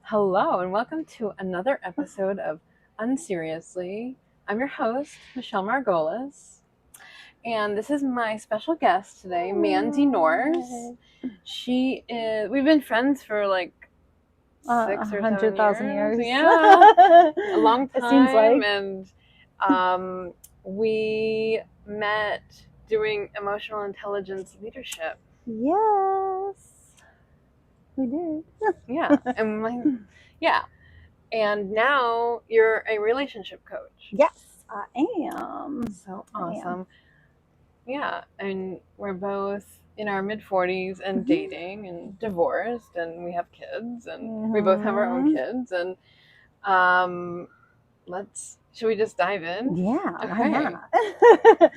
Hello, and welcome to another episode of Unseriously. I'm your host, Michelle Margolis, and this is my special guest today, Mandy Nourse. We've been friends for like 100,000 years. Yeah, a long time. It seems like. And we met doing emotional intelligence leadership. Yes, we did. And now you're a relationship coach. Yes, I am. So awesome. Yeah, and we're both in our mid-40s and dating and divorced, and we have kids, and we both have our own kids. And should we just dive in? Yeah, okay. Why not?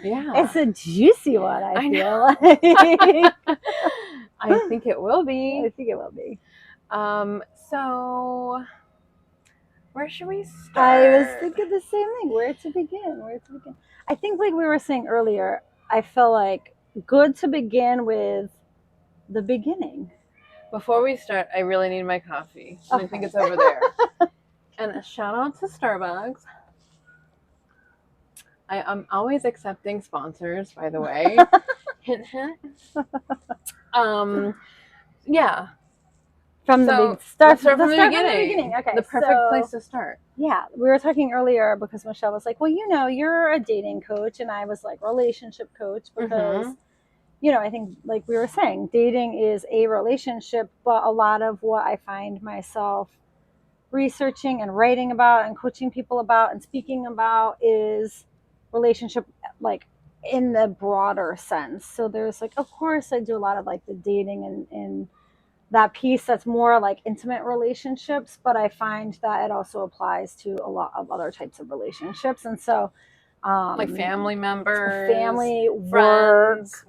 Yeah, it's a juicy one. I feel like. I think it will be. I think it will be. So where should we start? I was thinking the same thing. Where to begin? I think, like we were saying earlier, I feel like good to begin with the beginning. Before we start, I really need my coffee. Okay. I think it's over there. And a shout out to Starbucks. I'm always accepting sponsors, by the way. Hint, hint. Yeah. From the beginning. Okay. The perfect place to start. Yeah. We were talking earlier because Michelle was like, well, you're a dating coach. And I was like, relationship coach because, I think like we were saying, dating is a relationship. But a lot of what I find myself researching and writing about and coaching people about and speaking about is relationship, like in the broader sense. So there's like, of course, I do a lot of like the dating and that piece that's more like intimate relationships, but I find that it also applies to a lot of other types of relationships. And so like family members, friends,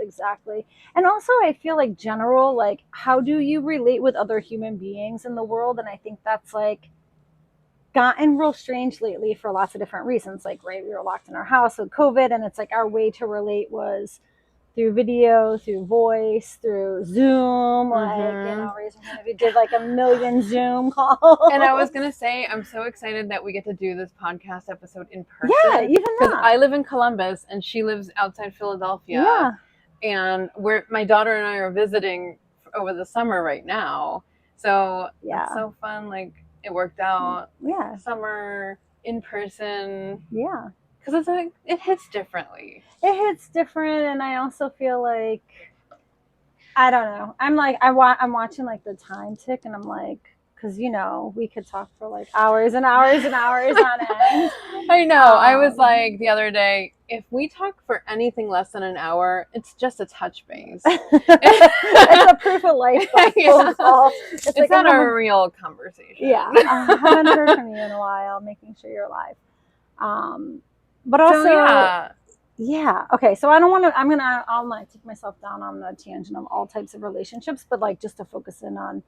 exactly. And also I feel like general, like how do you relate with other human beings in the world? And I think that's like gotten real strange lately for lots of different reasons. Like, right, we were locked in our house with COVID, and it's like our way to relate was through video, through voice, through Zoom, we did like a million Zoom calls. And I was going to say, I'm so excited that we get to do this podcast episode in person. Yeah, even because I live in Columbus and she lives outside Philadelphia. Yeah. And my daughter and I are visiting over the summer right now. So it's so fun. Like it worked out. Yeah. Summer in person. Yeah. Because it's like it hits differently. It hits different, and I also feel like I don't know. I'm like I'm watching like the time tick, and I'm like, because we could talk for like hours and hours and hours on end. I know. I was like the other day, if we talk for anything less than an hour, it's just a touch base. It's a proof of life. It's like not a real conversation. Yeah, I haven't heard from you in a while. Making sure you're alive. But also, okay. So I don't want to. I'll not take myself down on the tangent of all types of relationships, but like just to focus in on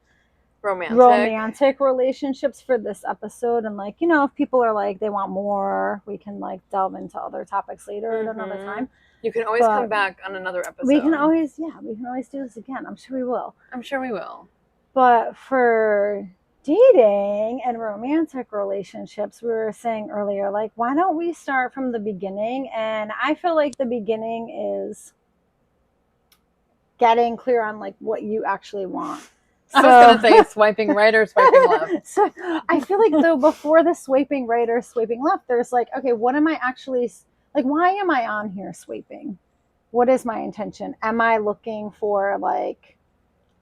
romantic relationships for this episode. And like, if people are like they want more, we can like delve into other topics later at another time. You can always come back on another episode. We can always do this again. I'm sure we will. But for dating and romantic relationships, we were saying earlier, like, why don't we start from the beginning? And I feel like the beginning is getting clear on like what you actually want. I was going to say swiping right or swiping left. So I feel like though before the swiping right or swiping left, there's like, okay, what am I actually, like, why am I on here swiping? What is my intention? Am I looking for like,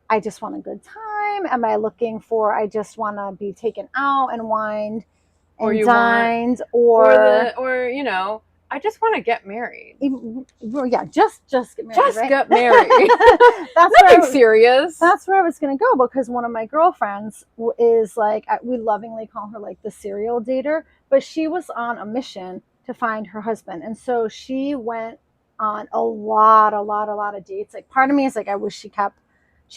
I just want a good time? Am I looking for, I just want to be taken out and wined and dined? Or I just want to get married. Yeah, just get married. Just get married. That's nothing serious. That's where I was going to go, because one of my girlfriends is like, we lovingly call her like the serial dater, but she was on a mission to find her husband. And so she went on a lot of dates. Like part of me is like, I wish she kept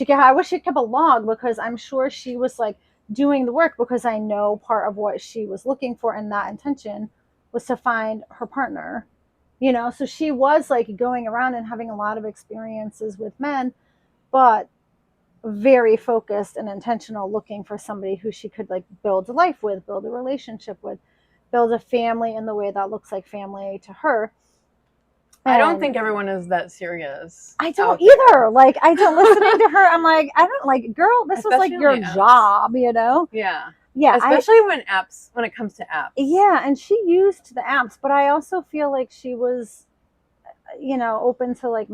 a log, because I'm sure she was like doing the work, because I know part of what she was looking for in that intention was to find her partner, so she was like going around and having a lot of experiences with men. But very focused and intentional, looking for somebody who she could like build a life with, build a relationship with, build a family in the way that looks like family to her. I don't think everyone is that serious. I don't either. Like, I don't, listening to her, I'm like, I don't, like, girl, this was like your job, you know? Yeah. Yeah. Especially when it comes to apps. Yeah. And she used the apps, but I also feel like she was, you know, open to like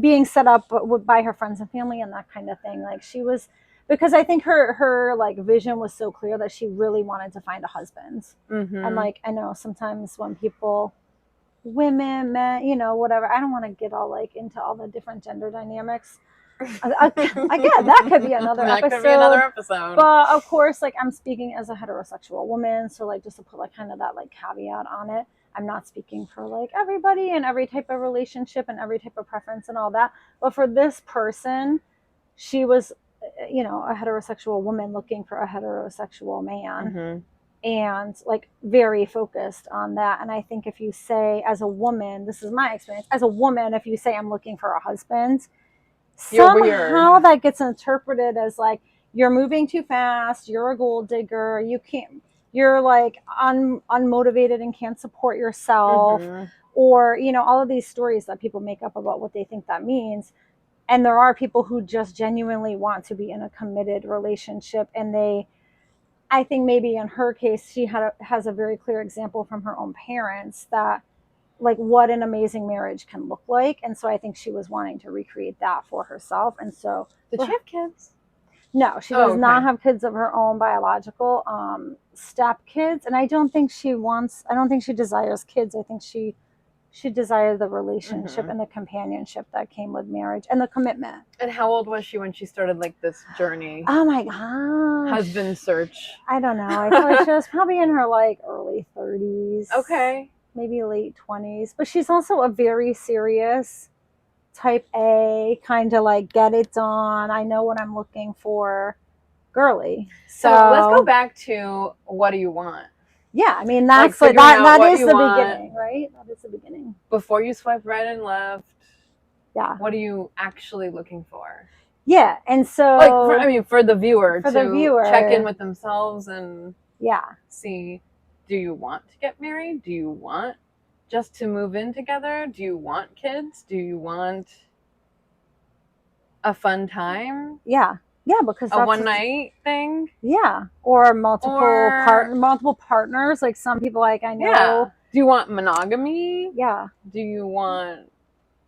being set up by her friends and family and that kind of thing. Like, she was, because I think her like vision was so clear that she really wanted to find a husband. And like, I know sometimes when people, women, men, you know, whatever, I don't want to get all like into all the different gender dynamics. Again, that could be another episode. But of course, like, I'm speaking as a heterosexual woman, so like, just to put like kind of that like caveat on it, I'm not speaking for like everybody and every type of relationship and every type of preference and all that. But for this person, she was, you know, a heterosexual woman looking for a heterosexual man. And like very focused on that. And I think if you say, as a woman, this is my experience, as a woman, if you say I'm looking for a husband, somehow that gets interpreted as like, you're moving too fast, you're a gold digger, you're like unmotivated and can't support yourself, or, you know, all of these stories that people make up about what they think that means. And there are people who just genuinely want to be in a committed relationship, and I think maybe in her case, she has a very clear example from her own parents that like what an amazing marriage can look like. And so I think she was wanting to recreate that for herself. And so, did she have kids? No, she does not have kids of her own, biological, step kids. And I don't think she desires kids. I think she desired the relationship and the companionship that came with marriage and the commitment. And how old was she when she started like this journey? Oh my gosh. Husband search. I don't know. I feel like she was probably in her like early 30s. Okay. Maybe late 20s. But she's also a very serious type A, kind of like get it done. I know what I'm looking for girly. So let's go back to, what do you want? Yeah, I mean, that's like that is the beginning, right? That is the beginning. Before you swipe right and left. Yeah. What are you actually looking for? Yeah, and so like for the viewer to check in with themselves and see, do you want to get married? Do you want just to move in together? Do you want kids? Do you want a fun time? Yeah, because a one night thing. Yeah, or multiple partners. Like some people, like I know. Yeah. Do you want monogamy? Yeah. Do you want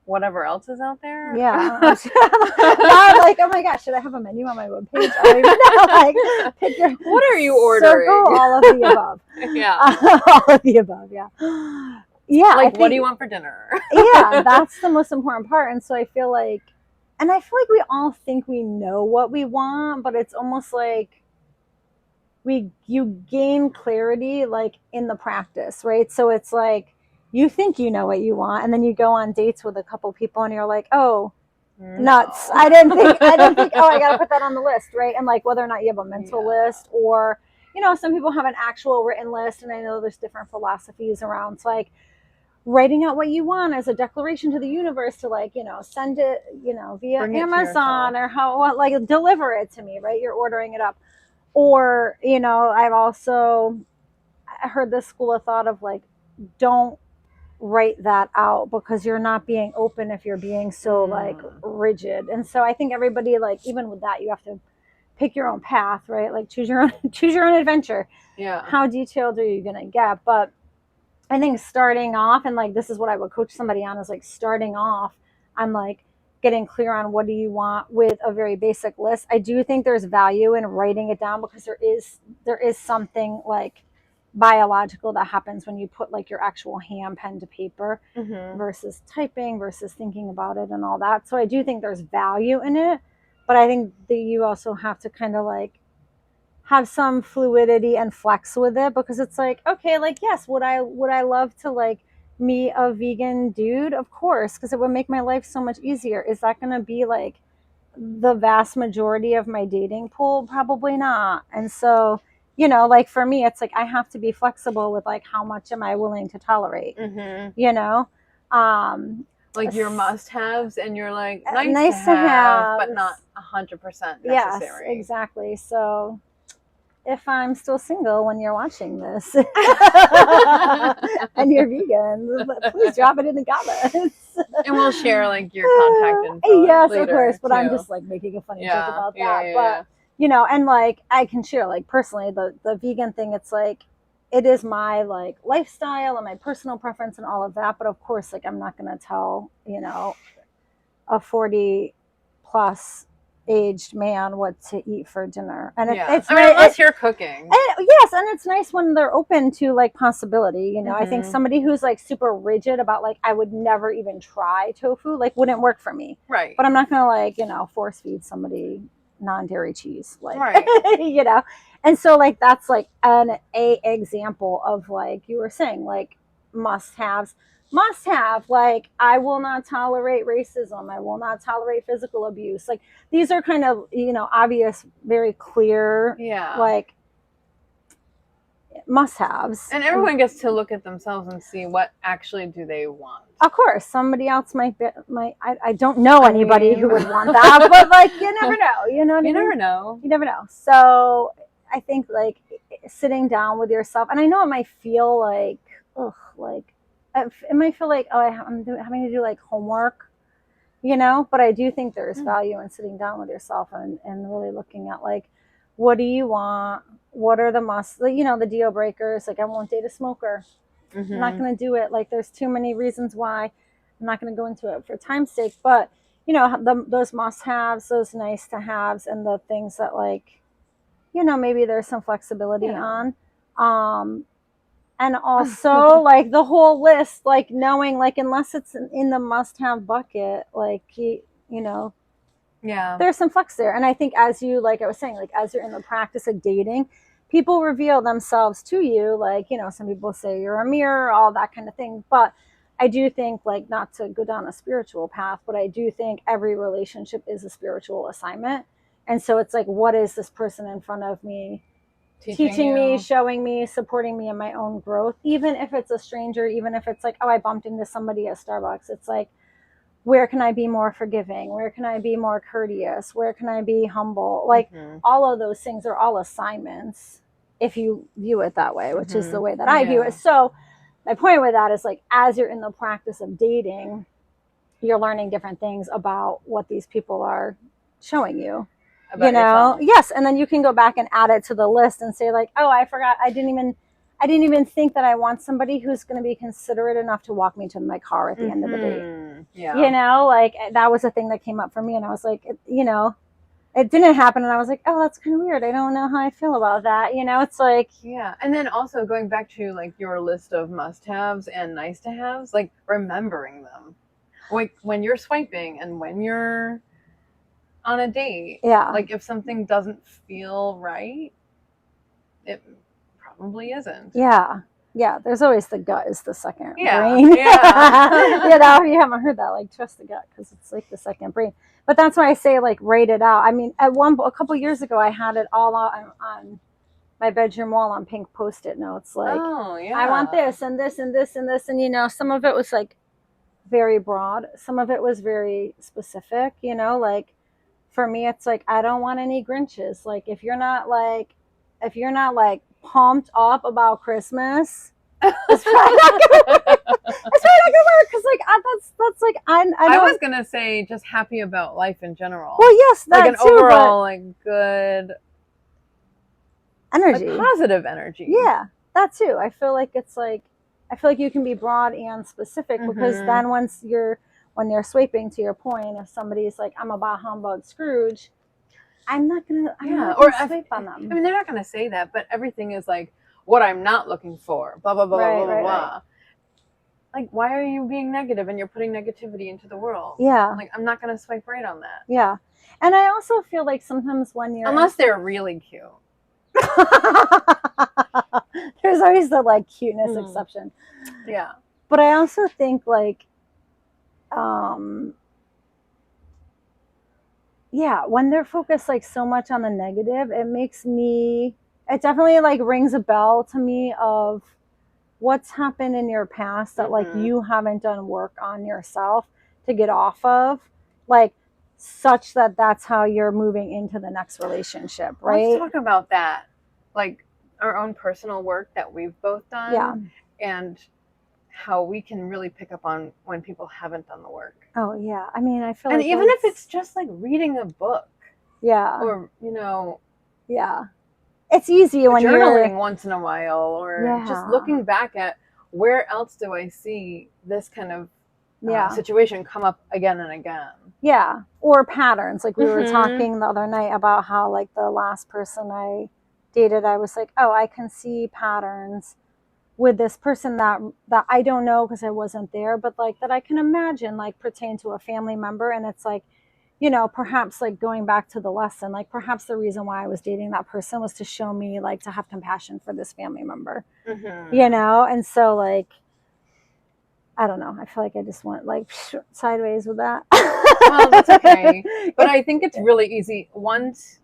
whatever else is out there? Yeah. Like, oh my gosh, should I have a menu on my webpage? I don't even know. Like, pick what are you ordering? Circle all of the above. Yeah. All of the above. Yeah. Yeah. Like, what do you want for dinner? Yeah, that's the most important part. And so I feel like we all think we know what we want, but it's almost like you gain clarity like in the practice, right? So it's like you think you know what you want, and then you go on dates with a couple people and you're like, oh, nuts. I didn't think, oh, I got to put that on the list, right? And like whether or not you have a mental list, or, you know, some people have an actual written list, and I know there's different philosophies around. It's like writing out what you want as a declaration to the universe to, like, you know, send it, you know, via Amazon or like deliver it to me, right? You're ordering it up. Or, you know, I've also heard this school of thought of like, don't write that out because you're not being open if you're being so like rigid. And so I think everybody, like, even with that, you have to pick your own path, right? Like choose your own adventure. Yeah. How detailed are you going to get? But I think starting off, and like this is what I would coach somebody on, is like starting off on like getting clear on what do you want with a very basic list. I do think there's value in writing it down because there is something like biological that happens when you put like your actual hand pen to paper versus typing versus thinking about it and all that. So I do think there's value in it, but I think that you also have to kind of like have some fluidity and flex with it, because it's like, okay, like, yes, would I love to like meet a vegan dude? Of course, because it would make my life so much easier. Is that going to be like the vast majority of my dating pool? Probably not. And so, you know, like for me, it's like I have to be flexible with like how much am I willing to tolerate, you know? like your must-haves and you're like nice, nice to have, have, but not 100% necessary. Yes, exactly. So if I'm still single when you're watching this and you're vegan, please drop it in the comments. And we'll share like your contact info. Yes, later, of course. But too. I'm just like making a funny joke about that. Yeah, but you know, and like I can share like personally the vegan thing. It's like it is my like lifestyle and my personal preference and all of that. But of course, like I'm not going to tell, you know, a 40 plus aged man what to eat for dinner. And it's I mean, unless you're cooking. Yes, and it's nice when they're open to like possibility. You know, I think somebody who's like super rigid about like I would never even try tofu like wouldn't work for me. Right. But I'm not gonna like, you know, force feed somebody non-dairy cheese, like you know. And so like that's like an example of like you were saying, like must-haves. Must have, like I will not tolerate racism, I will not tolerate physical abuse. Like these are kind of, you know, obvious, very clear, like must-haves. And everyone gets to look at themselves and see what actually do they want. Of course, somebody else might I don't know anybody who would want that, but like you never know, you know what I mean? You never know. So I think like sitting down with yourself, and I know it might feel like like it might feel like I'm having to do like homework, you know, but I do think there's value in sitting down with yourself and really looking at like, what do you want? What are the you know, the deal breakers? Like I won't date a smoker. I'm not going to do it. Like there's too many reasons why. I'm not going to go into it for time's sake, but you know, those must-haves, those nice-to-haves, and the things that like, you know, maybe there's some flexibility on. And also like the whole list, like knowing like unless it's in the must-have bucket, like you know, there's some flex there. And I think as you, like I was saying, like as you're in the practice of dating, people reveal themselves to you. Like, you know, some people say you're a mirror, all that kind of thing. But I do think, like, not to go down a spiritual path, but I do think every relationship is a spiritual assignment. And so it's like, what is this person in front of me teaching me, showing me, supporting me in my own growth? Even if it's a stranger, even if it's like, oh, I bumped into somebody at Starbucks. It's like, where can I be more forgiving? Where can I be more courteous? Where can I be humble? Like all of those things are all assignments if you view it that way, which is the way that I view it. So my point with that is like, as you're in the practice of dating, you're learning different things about what these people are showing you. About yourself. Yes. And then you can go back and add it to the list and say like, oh, I forgot. I didn't even think that I want somebody who's going to be considerate enough to walk me to my car at the end of the date. You know, like that was a thing that came up for me. And I was like, you know, it didn't happen. And I was like, oh, that's kind of weird. I don't know how I feel about that. You know, it's like. Yeah. And then also going back to like your list of must-haves and nice-to-haves, like remembering them. Like when you're swiping and when you're on a date. Yeah. Like if something doesn't feel right, it probably isn't. Yeah. Yeah. There's always the gut is the second brain. Yeah. You know, if you haven't heard that, like trust the gut because it's like the second brain. But that's why I say like rate it out. I mean, a couple years ago, I had it all on my bedroom wall on pink Post-it notes. Like, I want this and this and this and this. And, you know, some of it was like very broad. Some of it was very specific, you know, like for me, it's like, I don't want any Grinches. Like, if you're not like pumped up about Christmas, it's probably not gonna work. It's probably not gonna work because like that's like I was gonna say just happy about life in general. Well, yes, that like an too, overall like good energy, like positive energy. Yeah, that too. I feel like it's like you can be broad and specific because then when you're swiping, to your point, if somebody's like, I'm a bah humbug Scrooge, I'm not gonna swipe on them. I mean, they're not gonna say that, but everything is like what I'm not looking for. Blah blah blah blah blah blah. Like, why are you being negative and you're putting negativity into the world? Yeah. Like, I'm not gonna swipe right on that. Yeah, and I also feel like sometimes when you're unless they're really cute. There's always the like cuteness exception. Yeah. But I also think like when they're focused like so much on the negative, it definitely like rings a bell to me of what's happened in your past that like you haven't done work on yourself to get off of, like, such that that's how you're moving into the next relationship, right? Let's talk about that, like our own personal work that we've both done, Yeah. and how we can really pick up on when people haven't done the work. Oh yeah, I mean, I feel and like even if it's just like reading a book, yeah, or yeah, it's easy when journaling you're once in a while, or just looking back at where else do I see this kind of situation come up again and again. Yeah, or patterns. Like we were talking the other night about how, like, the last person I dated, I was like, oh, I can see patterns with this person that I don't know because I wasn't there, but like that I can imagine like pertain to a family member. And it's like, perhaps like going back to the lesson, like perhaps the reason why I was dating that person was to show me like to have compassion for this family member, and so like, I don't know. I feel like I just went like sideways with that. Well, that's okay. But I think it's really easy once,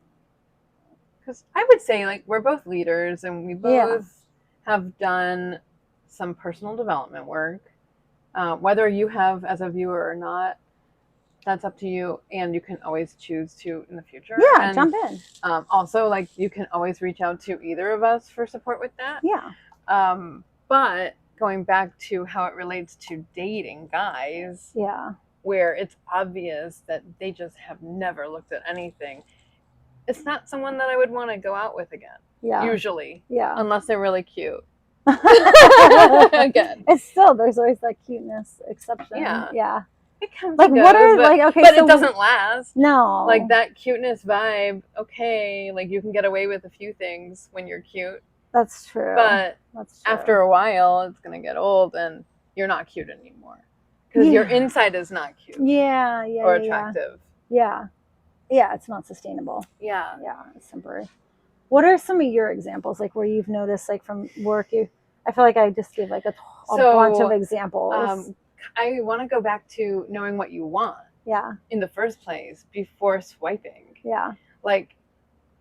because I would say like we're both leaders and we both have done some personal development work. Whether you have as a viewer or not, that's up to you, and you can always choose to in the future. Yeah, and, jump in. Also, like, you can always reach out to either of us for support with that. Yeah. But going back to how it relates to dating guys, where it's obvious that they just have never looked at anything, it's not someone that I would want to go out with again. Usually. Unless they're really cute. Again. It's still, there's always that cuteness exception. Yeah. It comes like, and goes, what are like, okay, but so it doesn't last. No. Like that cuteness vibe, okay, like you can get away with a few things when you're cute. That's true. But after a while, it's gonna get old, and you're not cute anymore because your inside is not cute. Or attractive. Yeah, it's not sustainable. Yeah, it's temporary. What are some of your examples, like where you've noticed, like from work? I feel like I just gave like a bunch of examples. I want to go back to knowing what you want. In the first place, before swiping. Like,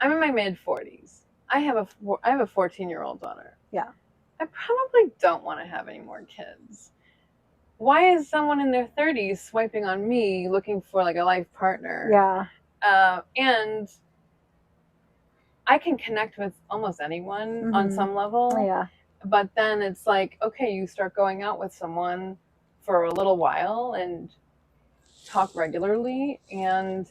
I'm in my mid-40s. I have a 14-year-old daughter. I probably don't want to have any more kids. Why is someone in their 30s swiping on me looking for like a life partner? And I can connect with almost anyone on some level. But then it's like, okay, you start going out with someone for a little while and talk regularly, and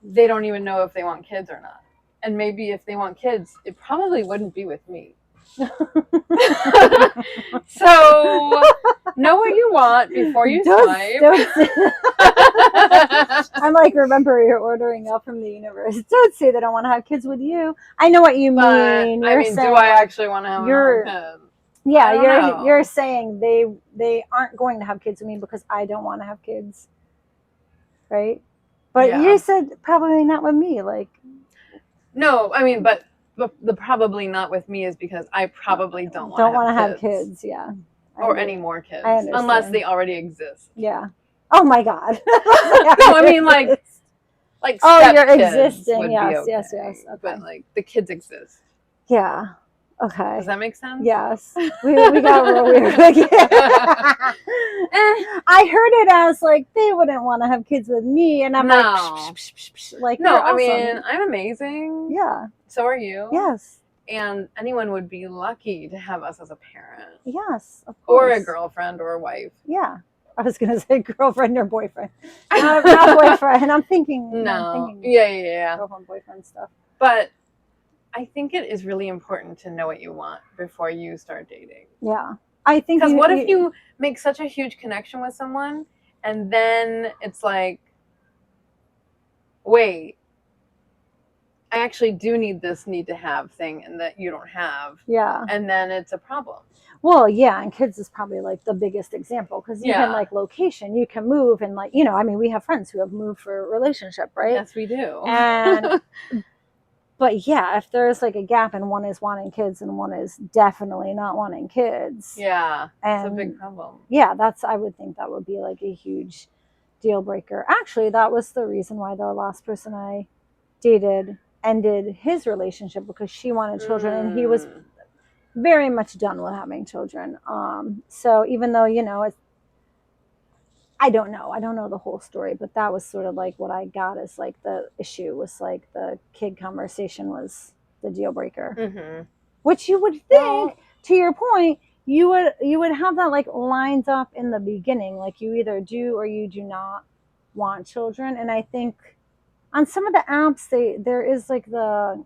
they don't even know if they want kids or not. And maybe if they want kids, it probably wouldn't be with me. So know what you want before you swipe. I'm like, remember, you're ordering out from the universe. Don't say they don't want to have kids with you. I know what you mean. I mean, do I actually want to have kids? Yeah, you're saying they aren't going to have kids with me because I don't want to have kids, right? But you said probably not with me. Like, no, I mean, but the probably not with me is because I probably don't want to have kids. Or any more kids, unless they already exist. Oh my God. No, I mean like you're existing. Yes. Okay. But like the kids exist. Yeah. Okay. Does that make sense? Yes. We got real weird. I heard it as like they wouldn't want to have kids with me, and I'm like, no, awesome. I mean, I'm amazing. Yeah. So are you. Yes. And anyone would be lucky to have us as a parent. Yes, of course. Or a girlfriend or a wife. Yeah. I was gonna say girlfriend or boyfriend. Not boyfriend. I'm thinking. Yeah. Girlfriend, boyfriend stuff. But I think it is really important to know what you want before you start dating. Yeah. I think, because what if you make such a huge connection with someone and then it's like, wait, I actually do need this need to have thing and that you don't have. Yeah. And then it's a problem. Well, yeah, and kids is probably like the biggest example because you can like location, you can move, and like, I mean, we have friends who have moved for a relationship, right? Yes, we do. And but yeah, if there's like a gap and one is wanting kids and one is definitely not wanting kids. Yeah, it's a big problem. Yeah, I would think that would be like a huge deal breaker. Actually, that was the reason why the last person I dated ended his relationship, because she wanted children and he was very much done with having children. So even though, I don't know. I don't know the whole story, but that was sort of like what I got as like the issue was like the kid conversation was the deal breaker. Mm-hmm. Which you would think, to your point, you would have that like lined up in the beginning, like you either do or you do not want children. And I think on some of the apps there is like the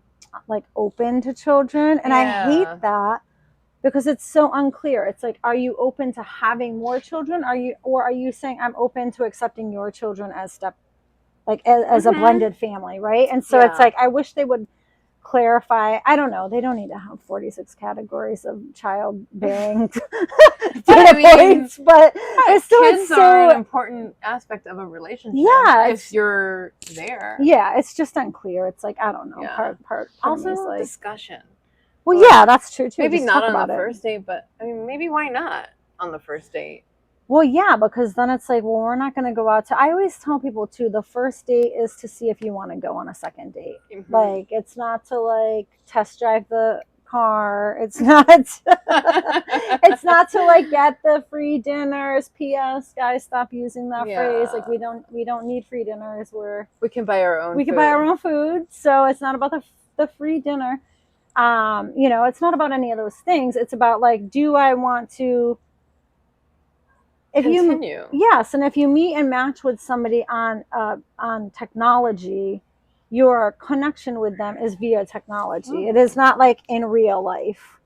like open to children, and I hate that because it's so unclear. It's like, are you open to having more children? Are you saying I'm open to accepting your children as as a blended family, right? And so it's like I wish they would clarify. I don't know. They don't need to have 46 categories of childbearing data points, but it's still kids are an important aspect of a relationship. Yeah, if you're there. Yeah, it's just unclear. It's like I don't know. Part also like, discussion. Well, yeah, that's true too. Maybe just not on the first date, but I mean, maybe why not on the first date? Well, yeah, because then it's like, well, we're not going to go out to. I always tell people too, the first date is to see if you want to go on a second date. Mm-hmm. Like, it's not to like test drive the car. It's not. It's not to like get the free dinners. P.S. Guys, stop using that phrase. Like, we don't need free dinners. We can buy our own. We can buy our own food. So it's not about the free dinner. It's not about any of those things. It's about like, do I want to? Continue. Yes, and if you meet and match with somebody on technology, your connection with them is via technology. It is not like in real life,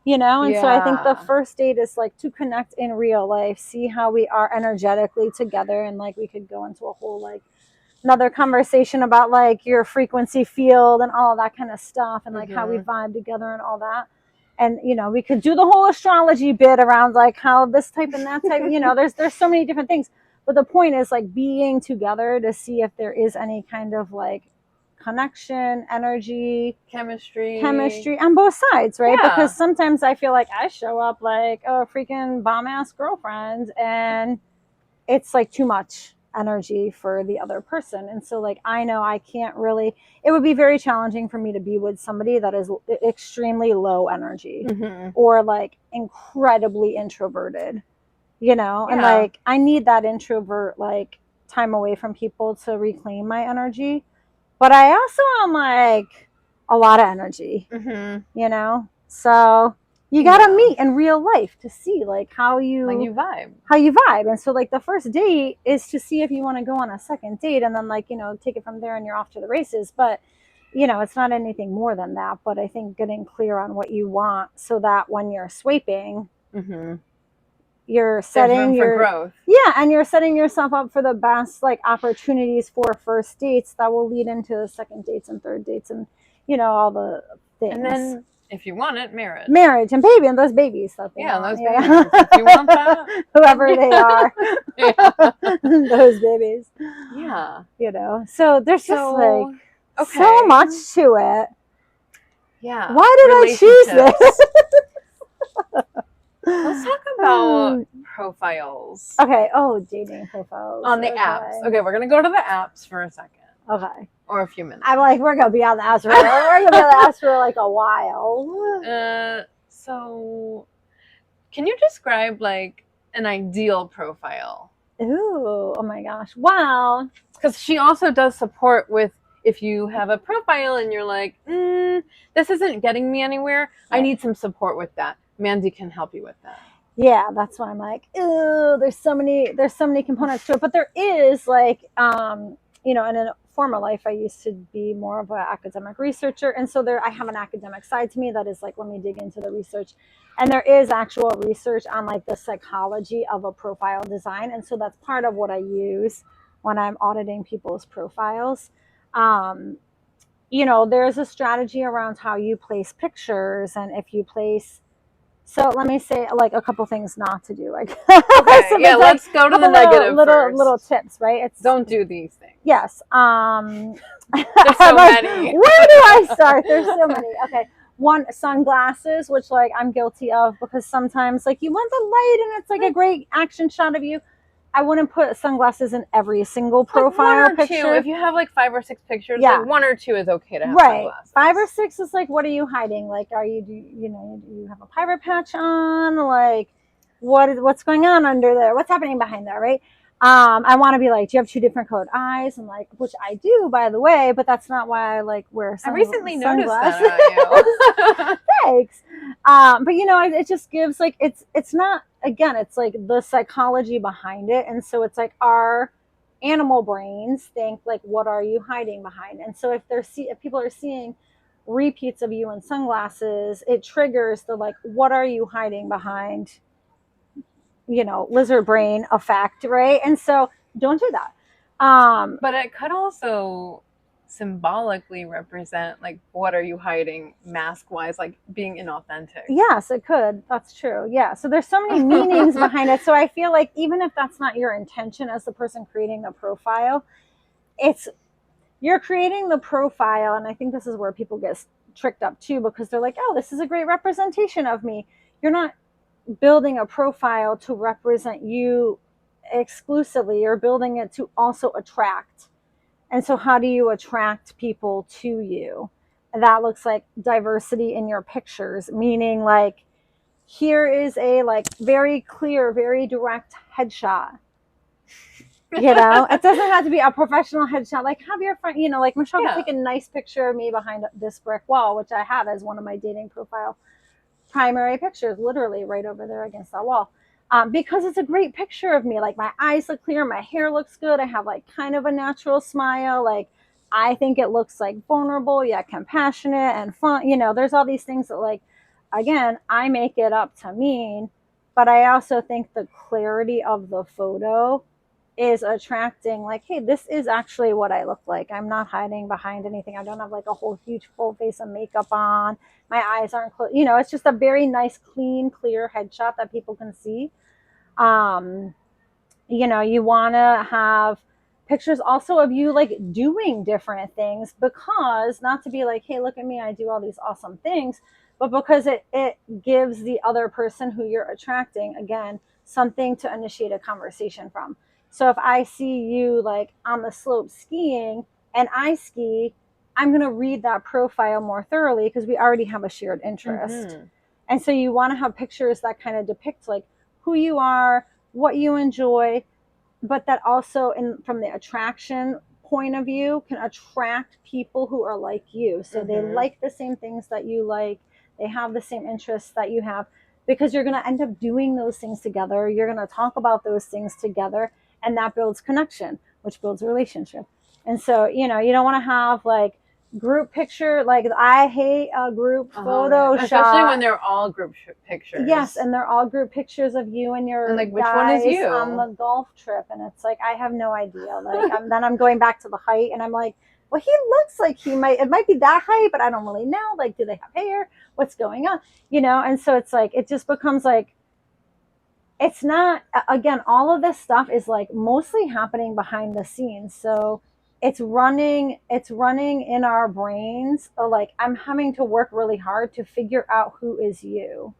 And so I think the first date is like to connect in real life, see how we are energetically together, and like we could go into a whole like another conversation about like your frequency field and all of that kind of stuff, and like how we vibe together and all that. And we could do the whole astrology bit around like how this type and that type. There's so many different things, but the point is like being together to see if there is any kind of like connection, energy, chemistry on both sides, right? Because sometimes I feel like I show up like a freaking bomb ass girlfriend, and it's like too much energy for the other person. And so like I know I can't really, it would be very challenging for me to be with somebody that is extremely low energy or like incredibly introverted, and like I need that introvert like time away from people to reclaim my energy. But I also am like a lot of energy, so you gotta meet in real life to see like how you vibe. And so like the first date is to see if you want to go on a second date, and then like take it from there and you're off to the races. But it's not anything more than that. But I think getting clear on what you want, so that when you're swiping, you're setting your growth. And you're setting yourself up for the best like opportunities for first dates that will lead into second dates and third dates, and all the things. And then if you want it, marriage and baby, and those babies that they want. Those babies. If you want that, whoever they are, those babies. So there's just like so much to it. Why did I choose this? Let's talk about profiles. Okay. Oh, dating profiles on the apps. Okay, we're gonna go to the apps for a second. Okay. Or a few minutes. I'm like, we're gonna be on the apps for like a while. So can you describe like an ideal profile? Ooh, oh my gosh. Wow. Because she also does support with if you have a profile and you're like, this isn't getting me anywhere. Right. I need some support with that. Mandy can help you with that. Yeah, that's why I'm like, there's so many components to it. But there is like, in a former life, I used to be more of an academic researcher. And so I have an academic side to me that is like, let me dig into the research. And there is actual research on like the psychology of a profile design. And so that's part of what I use when I'm auditing people's profiles. There's a strategy around how you place pictures, and if you place. So let me say like a couple things not to do. Like, okay, so yeah, let's go to the negative first. Little tips, right? Don't do these things. Yes. There's so many. Where do I start? There's so many. Okay. One, sunglasses, which like I'm guilty of, because sometimes like you want the light and it's like a great action shot of you. I wouldn't put sunglasses in every single profile picture. Two. If you have like 5 or 6 pictures, like 1 or 2 is okay to have sunglasses. 5 or 6 is like, what are you hiding? Like, do you have a pirate patch on? Like, what's going on under there? What's happening behind there, right? I want to be like, do you have two different colored eyes? And like, which I do, by the way, but that's not why I like wear I recently noticed sunglasses. that about you. Thanks. But you know, it just gives like, it's not, again, it's like the psychology behind it. And so it's like our animal brains think like, what are you hiding behind? And so if people are seeing repeats of you in sunglasses, it triggers the like, what are you hiding behind, you know, lizard brain effect, right? And so don't do that. But it could also symbolically represent like what are you hiding mask wise, like being inauthentic. Yes, it could. That's true. Yeah. So there's so many meanings behind it. So I feel like even if that's not your intention as the person creating the profile, it's you're creating the profile. And I think this is where people get tricked up too, because they're like, oh, this is a great representation of me. You're not building a profile to represent you exclusively. You're building it to also attract. And so how do you attract people to you? That looks like diversity in your pictures, meaning like here is a like very clear, very direct headshot. You know, it doesn't have to be a professional headshot. Like have your friend, you know, like Michelle can take a nice picture of me behind this brick wall, which I have as one of my dating profile primary pictures, literally right over there against that wall. Because it's a great picture of me. Like my eyes look clear, my hair looks good. I have like kind of a natural smile. Like I think it looks like vulnerable yet compassionate and fun. You know, there's all these things that like, again, I make it up to mean, but I also think the clarity of the photo is attracting like, hey, this is actually what I look like. I'm not hiding behind anything. I don't have like a whole huge full face of makeup on. My eyes aren't closed. You know, it's just a very nice, clean, clear headshot that people can see. You know, you want to have pictures also of you like doing different things, because not to be like, hey, look at me, I do all these awesome things, but because it gives the other person who you're attracting, again, something to initiate a conversation from. So if I see you like on the slope skiing and I ski, I'm going to read that profile more thoroughly because we already have a shared interest. Mm-hmm. And so you want to have pictures that kind of depict like who you are, what you enjoy, but that also from the attraction point of view can attract people who are like you. So mm-hmm. They like the same things that you like. They have the same interests that you have, because you're going to end up doing those things together. You're going to talk about those things together, and that builds connection, which builds a relationship. And so, you know, you don't want to have like group picture. Like I hate a group photo shot. Especially when they're all group pictures. Yes, and they're all group pictures of you and your like, which one is you on the golf trip, and it's like I have no idea. Like then I'm going back to the height, and I'm like, well, he looks like it might be that height, but I don't really know. Like, do they have hair? What's going on? You know, and so it's like it just becomes like, it's not, again, all of this stuff is like mostly happening behind the scenes. So it's running in our brains. Like I'm having to work really hard to figure out who is you.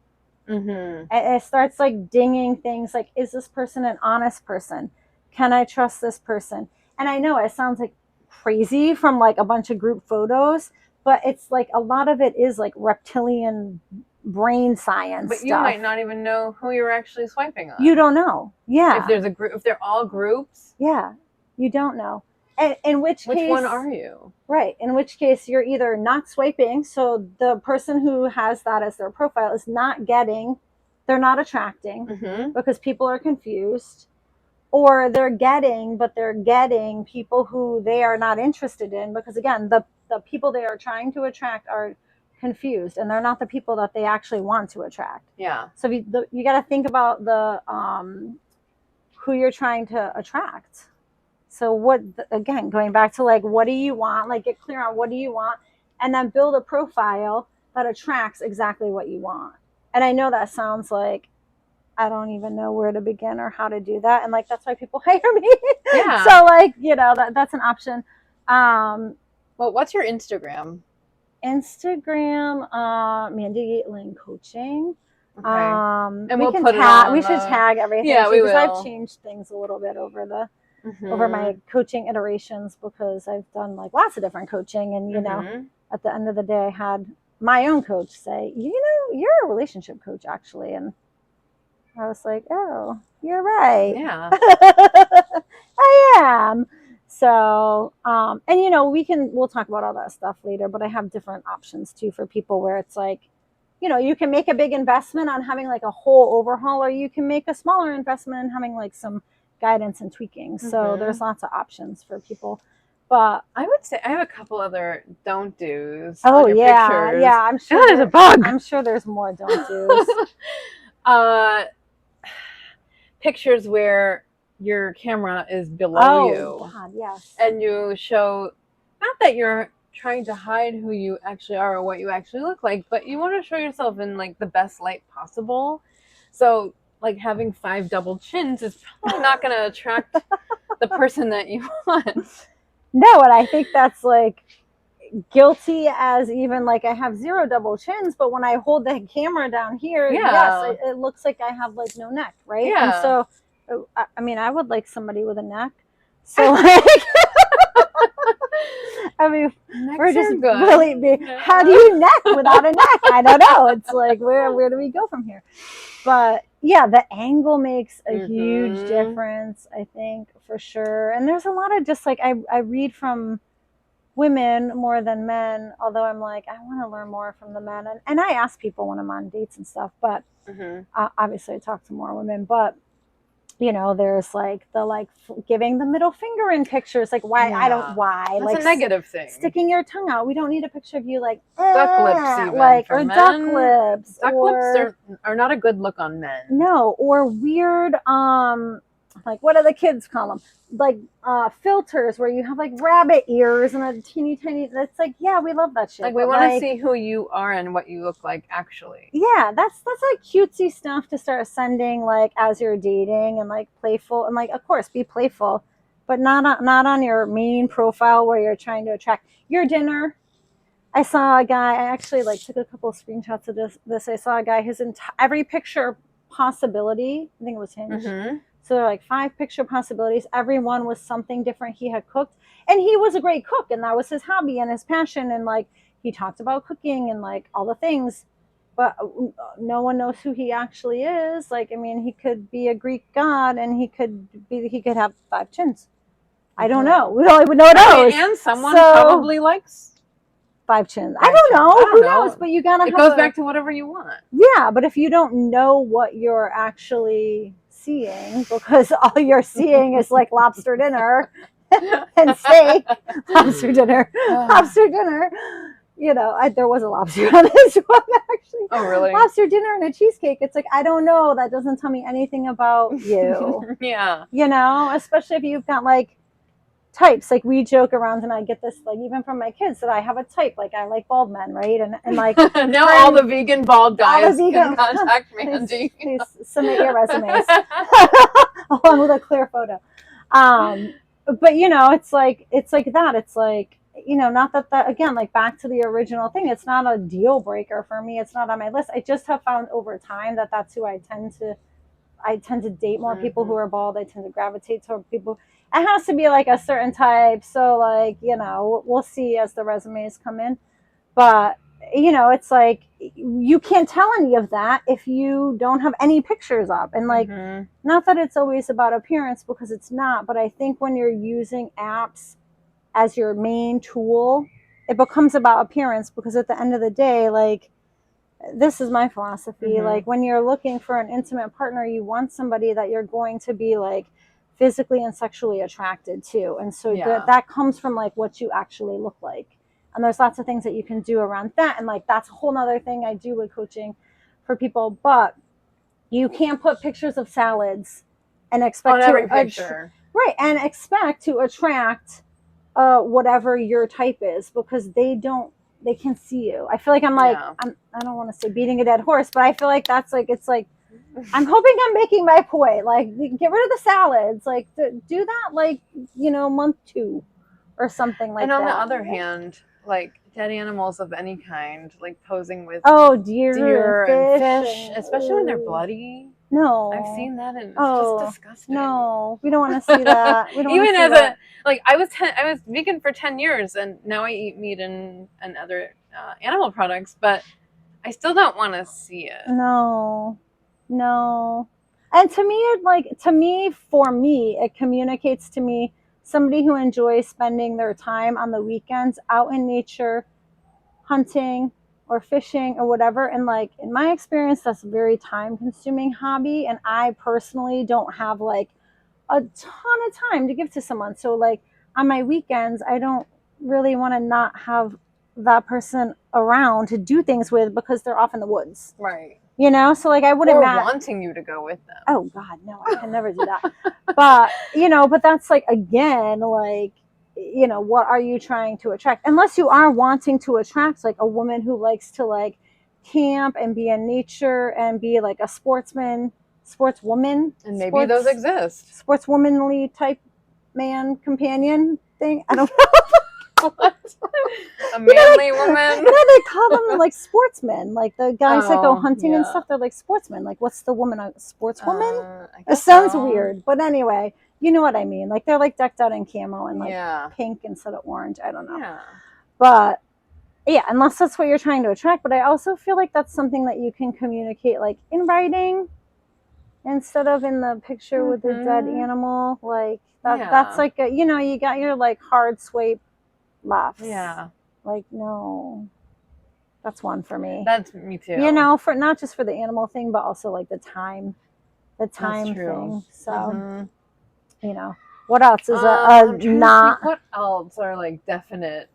Mm-hmm. And it starts like dinging things like, is this person an honest person? Can I trust this person? And I know it sounds like crazy from like a bunch of group photos, but it's like a lot of it is like reptilian brain science. But you might not even know who you're actually swiping on. You don't know. Yeah. If there's a group, if they're all groups. Yeah. You don't know. And in which case, one are you? Right. In which case you're either not swiping. So the person who has that as their profile is not getting, they're not attracting, mm-hmm. because people are confused, or they're getting, but they're getting people who they are not interested in, because again, the people they are trying to attract are confused, and they're not the people that they actually want to attract. Yeah. So you got to think about the who you're trying to attract. So what, again, going back to like, what do you want? Like get clear on what do you want, and then build a profile that attracts exactly what you want. And I know that sounds like I don't even know where to begin or how to do that. And like, that's why people hire me. Yeah. So like, you know, that's an option. Well, what's your Instagram? Instagram, Mandy Lane Coaching. Okay. And we should tag everything. Yeah, we will. I've changed things a little bit over over my coaching iterations, because I've done like lots of different coaching, and you mm-hmm. know, at the end of the day, I had my own coach say, you know, you're a relationship coach actually, and I was like, oh You're right. Yeah. I am. So, and we'll talk about all that stuff later, but I have different options too for people where it's like, you can make a big investment on having like a whole overhaul, or you can make a smaller investment in having like some guidance and tweaking. So there's lots of options for people. But I would say I have a couple other don't do's. oh on your yeah, pictures. yeah. I'm sure there's a bug. I'm sure there's more don't do's. Pictures where your camera is below you. God, yes. And you show, not that you're trying to hide who you actually are or what you actually look like, but you want to show yourself in like the best light possible. So like having 5 double chins is probably not going to attract the person that you want. No, and I think that's like guilty as even like I have 0 double chins, but when I hold the camera down here, yes, it looks like I have like no neck, right? Yeah. And so, I mean, I would like somebody with a neck. So like, I mean, Necks we're just good. really big. Yeah. How do you neck without a neck? I don't know. It's like, where do we go from here? But yeah, the angle makes a huge difference, I think, for sure. And there's a lot of just like, I read from women more than men, although I'm like, I want to learn more from the men. And I ask people when I'm on dates and stuff, but obviously I talk to more women, but there's like the giving the middle finger in pictures, like why that's like a negative thing. Sticking your tongue out. We don't need a picture of you like duck lips, even like for or men. Duck lips. Duck lips are not a good look on men. No, or weird like what do the kids call them? Like filters where you have like rabbit ears and a teeny tiny. That's like, yeah, we love that shit. Like we want to see who you are and what you look like actually. Yeah, that's like cutesy stuff to start sending like as you're dating, and like playful, and like of course be playful, but not on your main profile where you're trying to attract your dinner. I saw a guy. I actually like took a couple of screenshots of this. I saw a guy. His every picture possibility. I think it was Hinge. So there are like 5 picture possibilities. Every one was something different he had cooked. And he was a great cook, and that was his hobby and his passion. And like he talked about cooking and like all the things, but no one knows who he actually is. Like, I mean, he could be a Greek god, and he could have 5 chins. I don't know. We don't even know what knows. And someone probably likes 5 chins. I don't know. Who knows? But you gotta. It goes back to whatever you want. Yeah, but if you don't know what you're actually seeing, because all you're seeing is like lobster dinner and steak, lobster dinner. There was a lobster on this one actually. Oh, really? Lobster dinner and a cheesecake. It's like, I don't know. That doesn't tell me anything about you. Yeah. Especially if you've got like types. Like we joke around, and I get this like even from my kids that I have a type. Like I like bald men, right? And like now all the vegan bald guys can contact Mandy. Please submit your resumes along with a clear photo. But it's like that. It's like, not that again, like back to the original thing. It's not a deal breaker for me. It's not on my list. I just have found over time that that's who I tend to date more people who are bald. I tend to gravitate toward people. It has to be like a certain type. So like, we'll see as the resumes come in. But, it's like you can't tell any of that if you don't have any pictures up. And like, not that it's always about appearance, because it's not. But I think when you're using apps as your main tool, it becomes about appearance, because at the end of the day, like, this is my philosophy. Like when you're looking for an intimate partner, you want somebody that you're going to be like physically and sexually attracted to. And so that comes from like what you actually look like. And there's lots of things that you can do around that. And like, that's a whole nother thing I do with coaching for people. But you can't put pictures of salads and expect every picture. Right. And expect to attract whatever your type is, because they can see you. I feel like I'm like, I don't want to say beating a dead horse, but I feel like that's like, it's like, I'm hoping I'm making my point. Like, get rid of the salads. Like, do that, like, month 2 or something like that. And on the other hand, like dead animals of any kind, like posing with deer and fish, especially when they're bloody. No, I've seen that, and it's just disgusting. No, we don't want to see that. We don't Even as that. I was vegan for 10 years, and now I eat meat and other animal products, but I still don't want to see it. No. And for me, it communicates to me somebody who enjoys spending their time on the weekends out in nature, hunting or fishing or whatever. And like in my experience, that's a very time consuming hobby. And I personally don't have like a ton of time to give to someone. So like on my weekends, I don't really want to not have that person around to do things with because they're off in the woods. Right. You know, so like I wouldn't wanting you to go with them. Oh God, no, I can never do that. But but that's like again, like what are you trying to attract? Unless you are wanting to attract like a woman who likes to like camp and be in nature and be like a sportswoman, and maybe those exist. Sportswomanly type man companion thing. I don't know. What? A manly woman? No, they call them like sportsmen. Like the guys that go hunting and stuff, they're like sportsmen. Like, what's the woman? A sportswoman? It sounds weird, but anyway, you know what I mean. Like they're like decked out in camo and like pink instead of orange. I don't know. Yeah. But yeah, unless that's what you're trying to attract. But I also feel like that's something that you can communicate like in writing instead of in the picture with the dead animal. Like that's like you got your like hard swipe laughs. Yeah. Like, no. That's one for me. That's me too. For not just for the animal thing, but also like the time thing. So, what else is not? What else are like definite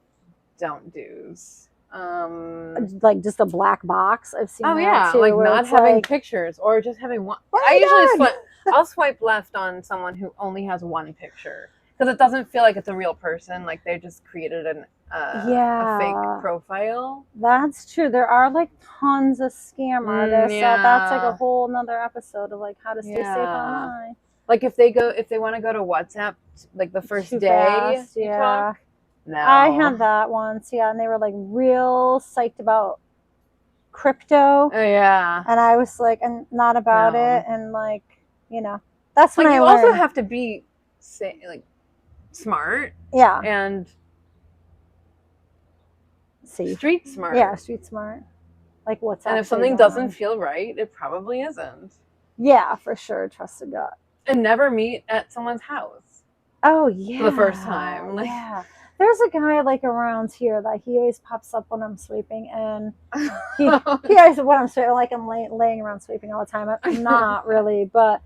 don't do's? Like just a black box. I've seen that too. Like not having pictures or just having one. I'll swipe left on someone who only has one picture. Because it doesn't feel like it's a real person. Like they just created a fake profile. That's true. There are like tons of scam artists. So that's like a whole nother episode of like how to stay safe online. Like if they want to go to WhatsApp, like the first day you talk. No. I had that once, and they were like real psyched about crypto. Oh yeah. And I was like, and not about it, and like, that's when like I you learned. Also have to be like smart. Yeah. And street smart. Yeah, street smart. Like what's and if something doesn't feel right, it probably isn't. Yeah, for sure. Trust the gut. And never meet at someone's house. Oh yeah. For the first time. Like, yeah. There's a guy like around here that he always pops up when I'm sweeping, and he always when I'm sweeping, like I'm laying around sweeping all the time. I'm not really, but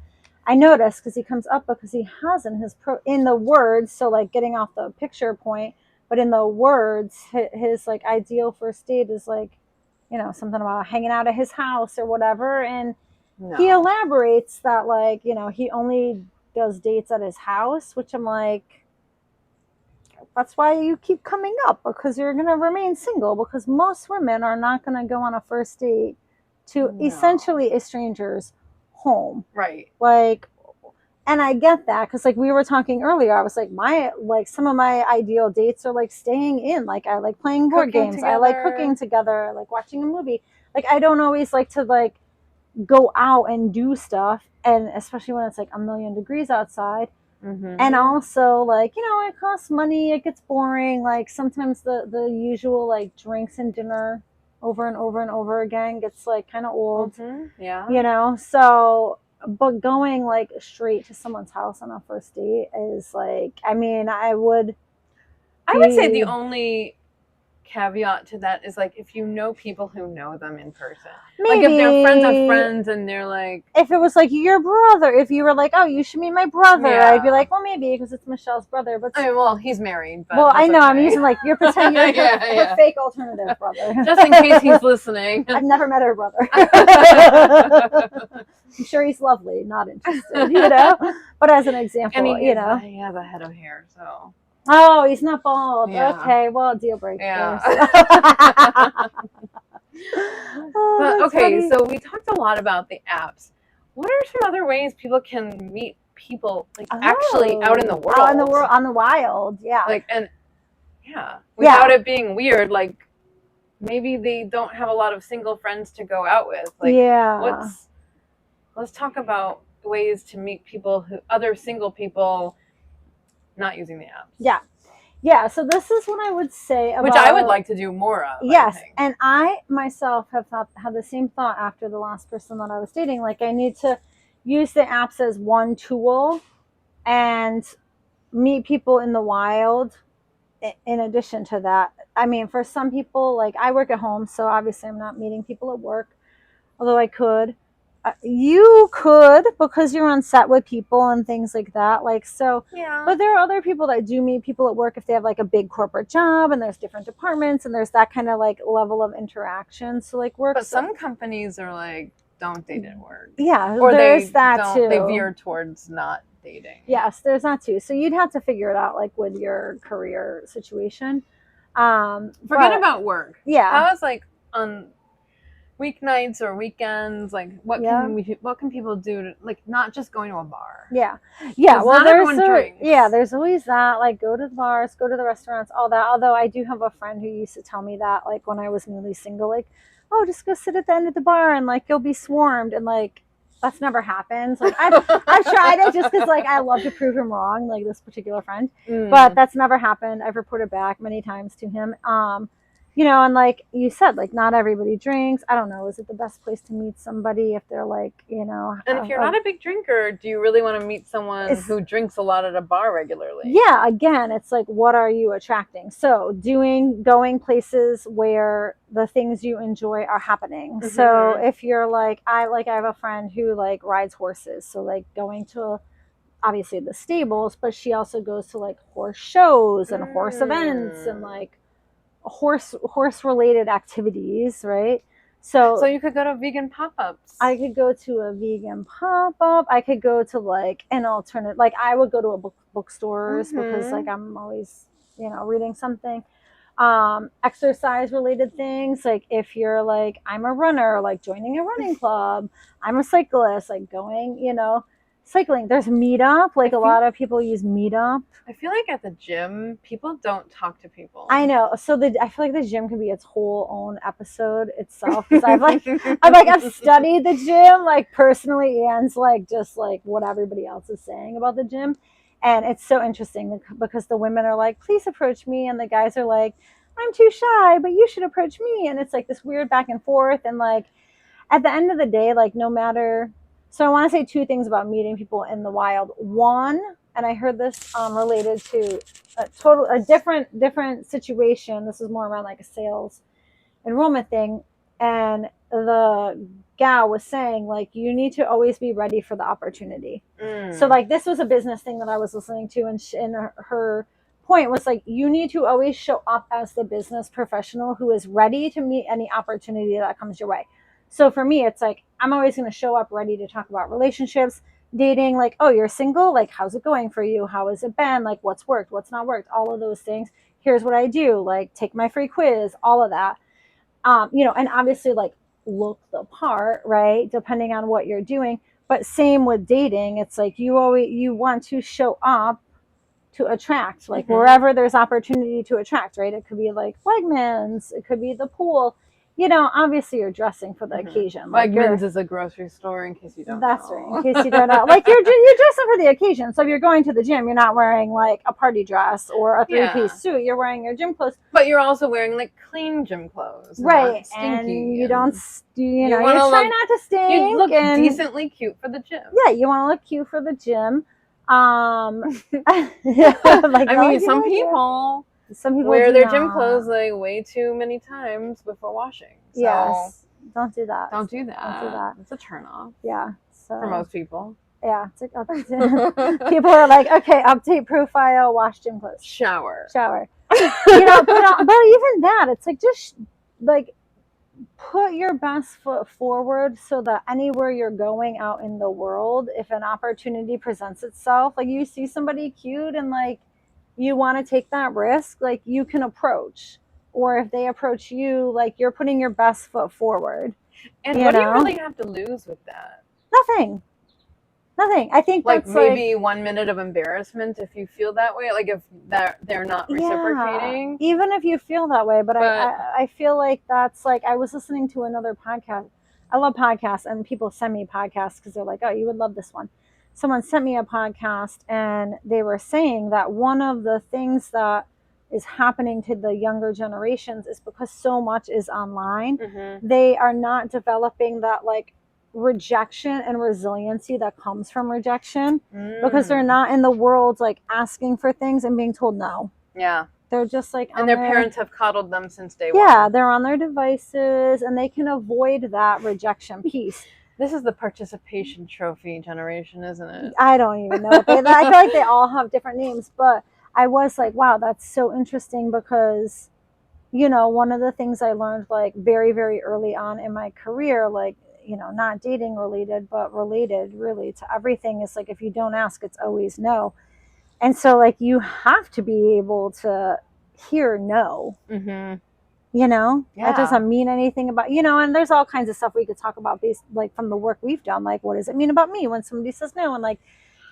I noticed because he comes up because he has in the words, so like getting off the picture point, but in the words, his like ideal first date is like, something about hanging out at his house or whatever, and he elaborates that like, he only does dates at his house, which I'm like, that's why you keep coming up, because you're going to remain single, because most women are not going to go on a first date to essentially a stranger's home. Right. Like, and I get that, because like we were talking earlier, I was like, some of my ideal dates are like staying in. Like I like playing board games. Together. I like cooking together. I like watching a movie. Like I don't always like to like go out and do stuff, and especially when it's like a million degrees outside. Mm-hmm. And also like, it costs money, it gets boring. Like sometimes the usual like drinks and dinner over and over and over again gets like kind of old. Mm-hmm. Yeah. So, but going like straight to someone's house on a first date is like, I would say the only caveat to that is like if you know people who know them in person. Maybe. Like if they're friends of friends and they're like, if it was like your brother, if you were like, oh, you should meet my brother, I'd be like, well, maybe because it's Michelle's brother. But well, he's married. But well, I know. Okay. I'm using like you're pretending you're her fake alternative brother, just in case he's listening. I've never met her brother. I'm sure he's lovely. Not interested, But as an example, and he has a head of hair, so. Oh, he's not bald. Yeah. Okay, well, deal breaker. Yeah. But, okay, funny. So we talked a lot about the apps. What are some other ways people can meet people like actually out in the world? Out in the world, on the wild, yeah. Like without it being weird. Like maybe they don't have a lot of single friends to go out with. Like, let's talk about ways to meet people other single people. Not using the apps. Yeah. So this is what I would say about, which I would like to do more of. Yes, and I myself have had the same thought after the last person that I was dating. Like I need to use the apps as one tool and meet people in the wild in addition to that. I mean, for some people, like I work at home, so obviously I'm not meeting people at work, although I could. You could, because you're on set with people and things like that. Like, so, Yeah. but there are other people that do meet people at work if they have like a big corporate job and there's different departments and there's that kind of like level of interaction. So, like, work. But some companies are like, don't date at work. Yeah, Or there's they that don't, too. They veer towards not dating. Yes, there's that too. So you'd have to figure it out, like with your career situation. Forget about work. Yeah. How is like on weeknights or weekends, like what can people do to, like, not just going to a bar? Yeah. Well, there's always that, like, go to the bars, go to the restaurants, all that. Although I do have a friend who used to tell me that, like, when I was newly single, like, oh, just go sit at the end of the bar and like you'll be swarmed, and like that's never happened. Like I've tried it just because like I love to prove him wrong, like this particular friend, but that's never happened. I've reported back many times to him. And like you said, like not everybody drinks. I don't know. Is it the best place to meet somebody if they're like, And if you're not a big drinker, do you really want to meet someone who drinks a lot at a bar regularly? Yeah, again, it's like, what are you attracting? So going places where the things you enjoy are happening. Mm-hmm. So if you're like, I have a friend who like rides horses. So like going to obviously the stables, but she also goes to like horse shows and horse events and like horse related activities, right? So you could go to vegan pop-ups. I could go to a vegan pop-up. I could go to like an alternate, like I would go to a bookstores because like I'm always, reading something. Exercise related things, like if you're like, I'm a runner, like joining a running club. I'm a cyclist, like going, cycling. There's Meetup, like a lot of people use Meetup. I feel like at the gym, people don't talk to people. I know. So I feel like the gym can be its whole own episode itself, because I've studied the gym, like personally, and like just like what everybody else is saying about the gym. And it's so interesting because the women are like, please approach me. And the guys are like, I'm too shy, but you should approach me. And it's like this weird back and forth. And like, at the end of the day, like no matter. So I want to say two things about meeting people in the wild. One, and I heard this related to a different situation. This is more around like a sales enrollment thing. And the gal was saying, like, you need to always be ready for the opportunity. So like this was a business thing that I was listening to, and her point was like, you need to always show up as the business professional who is ready to meet any opportunity that comes your way. So for me, it's like, I'm always going to show up ready to talk about relationships, dating, like, oh, you're single, like, how's it going for you? How has it been? Like, what's worked, what's not worked, all of those things. Here's what I do, like, take my free quiz, all of that. And obviously like look the part, right? Depending on what you're doing. But same with dating. It's like you want to show up to attract, like wherever there's opportunity to attract, right? It could be like Wegmans, it could be the pool. Obviously you're dressing for the occasion. Like Wegmans is a grocery store, in case you don't know. That's right, in case you don't know. Like you're dressing for the occasion. So if you're going to the gym, you're not wearing like a party dress or a three-piece suit. You're wearing your gym clothes. But you're also wearing like clean gym clothes. Right. And you don't, you try not to stink. You look decently cute for the gym. Yeah, you want to look cute for the gym. Some people wear their gym clothes like way too many times before washing. So yes, don't do that. Don't do that. It's a turn off. Yeah, so for most people. Yeah, it's like people are like, okay, update profile, wash gym clothes, shower. But even that, it's like just like put your best foot forward so that anywhere you're going out in the world, if an opportunity presents itself, like you see somebody cute and like you want to take that risk, like you can approach. Or if they approach you, like you're putting your best foot forward. And what do you really have to lose with that? Nothing. I think like that's maybe 1 minute of embarrassment if you feel that way, like if they're not reciprocating. Yeah, even if you feel that way, but I feel like that's like, I was listening to another podcast. I love podcasts, and people send me podcasts because they're like, oh, you would love this one. Someone sent me a podcast, and they were saying that one of the things that is happening to the younger generations is because so much is online. They are not developing that like rejection and resiliency that comes from rejection, because they're not in the world like asking for things and being told no. Yeah. They're just like, and their parents have coddled them since day one. Yeah, they're on their devices and they can avoid that rejection piece. This is the participation trophy generation, isn't it? I don't even know what I feel like they all have different names, but I was like, wow, that's so interesting, because, you know, one of the things I learned like very, very early on in my career, like, you know, not dating related, but related really to everything, is like, if you don't ask, it's always no. And so like you have to be able to hear no. Mm-hmm. You know, Yeah. That doesn't mean anything about, you know, and there's all kinds of stuff we could talk about based like from the work we've done. Like, what does it mean about me when somebody says no? And like,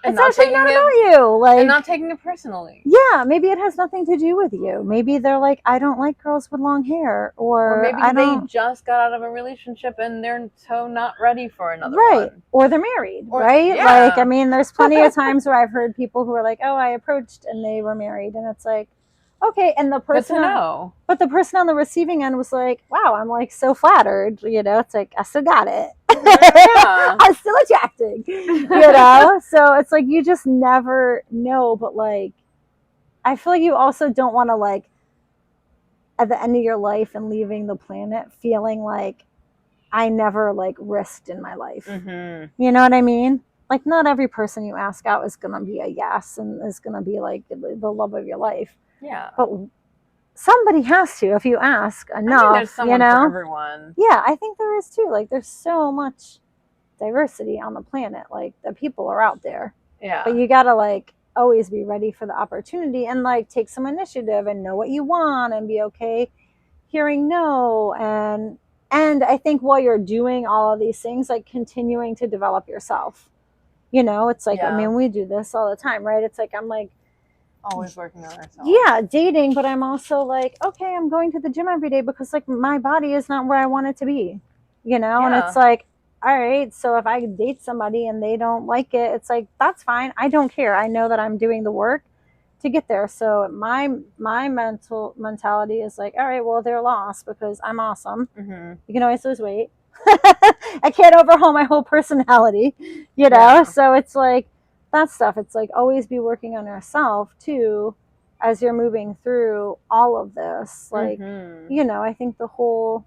it's actually not about you. Like, and not taking it personally. Yeah, maybe it has nothing to do with you. Maybe they're like, I don't like girls with long hair, or maybe they just got out of a relationship and they're so not ready for another one. Or they're married, right? Yeah. Like, I mean, there's plenty of times where I've heard people who are like, oh, I approached and they were married, and it's like, okay, and the person, but the person on the receiving end was like, wow, I'm like so flattered, you know. It's like, I still got it. Yeah. I'm still attracting, you know. So it's like, you just never know. But like, I feel like you also don't want to, like, at the end of your life and leaving the planet feeling like, I never like risked in my life. You know what I mean? Like, not every person you ask out is going to be a yes and is going to be like the love of your life. Yeah. But somebody has to, if you ask enough. I think there's someone for everyone. Yeah, I think there is too. Like, there's so much diversity on the planet. Like, the people are out there. Yeah. But you got to like always be ready for the opportunity and like take some initiative and know what you want and be okay hearing no. And I think while you're doing all of these things, like continuing to develop yourself. You know, it's like, I mean, we do this all the time, right? It's like, I'm like, always working on ourselves. Yeah, dating, but I'm also like, okay, I'm going to the gym every day because like my body is not where I want it to be, you know? Yeah. And it's like, all right, so if I date somebody and they don't like it, it's like, that's fine. I don't care. I know that I'm doing the work to get there. So my mentality is like, all right, well, they're lost because I'm awesome. You can always lose weight. I can't overhaul my whole personality, you know? Yeah. So it's like, that stuff. It's like, always be working on yourself too, as you're moving through all of this. Like, you know, I think the whole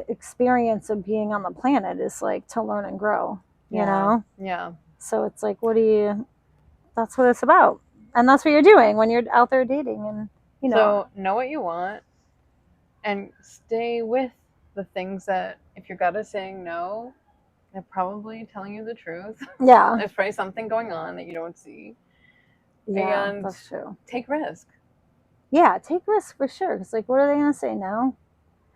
experience of being on the planet is like to learn and grow, you know? Yeah. So it's like, that's what it's about. And that's what you're doing when you're out there dating. And, you know. So know what you want and stay with the things that, if your gut is saying no, they're probably telling you the truth. Yeah. There's probably something going on that you don't see. Yeah, and that's true. Take risk. Yeah, take risk for sure. Because like, what are they going to say? No.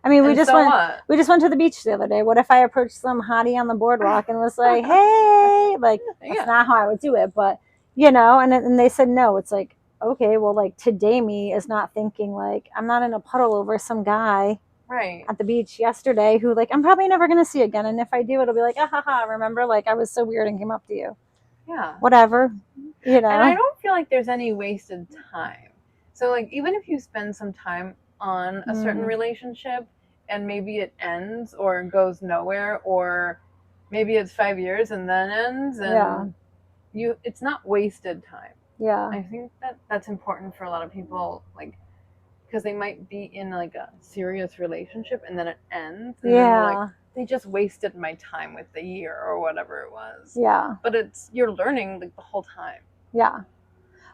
I mean, we just went to the beach the other day. What if I approached some hottie on the boardwalk and was like, hey, like, that's not how I would do it. But, you know, and they said no. It's like, okay, well, like, today me is not thinking like, I'm not in a puddle over some guy at the beach yesterday who like I'm probably never going to see again. And if I do, it'll be like, ah, ha, ha, remember, like, I was so weird and came up to you. Yeah. Whatever, you know. And I don't feel like there's any wasted time. So like, even if you spend some time on a certain relationship and maybe it ends or goes nowhere, or maybe it's 5 years and then ends, and it's not wasted time. Yeah. I think that's important for a lot of people, like, because they might be in like a serious relationship and then it ends. And then like, they just wasted my time with the year or whatever it was. Yeah. But you're learning like the whole time. Yeah.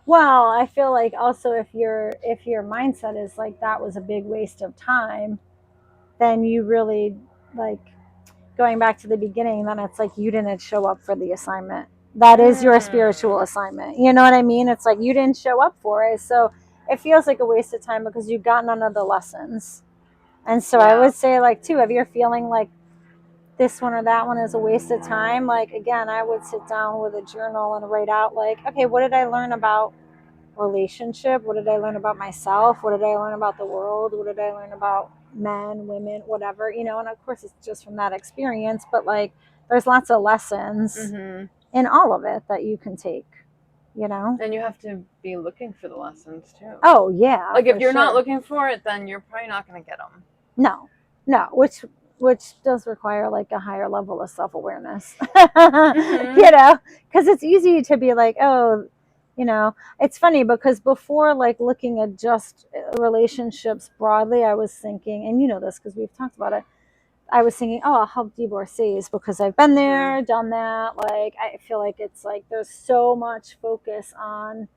Well, I feel like also if your mindset is like, that was a big waste of time, then you really, like, going back to the beginning, then it's like you didn't show up for the assignment. That is your spiritual assignment. You know what I mean? It's like you didn't show up for it. So it feels like a waste of time because you got none of the lessons. And so I would say, like, too, if you're feeling like this one or that one is a waste of time, like, again, I would sit down with a journal and write out, like, okay, what did I learn about relationship? What did I learn about myself? What did I learn about the world? What did I learn about men, women, whatever, you know? And of course it's just from that experience, but like, there's lots of lessons in all of it that you can take, you know? And you have to be looking for the lessons too. Oh yeah. Like, if you're not looking for it, then you're probably not going to get them. No, which which does require like a higher level of self-awareness. Mm-hmm. You know, because it's easy to be like, oh, you know, it's funny because before like looking at just relationships broadly, I was thinking, and you know this because we've talked about it, I was thinking, oh, I'll help divorcees because I've been there, done that. Like, I feel like it's like there's so much focus on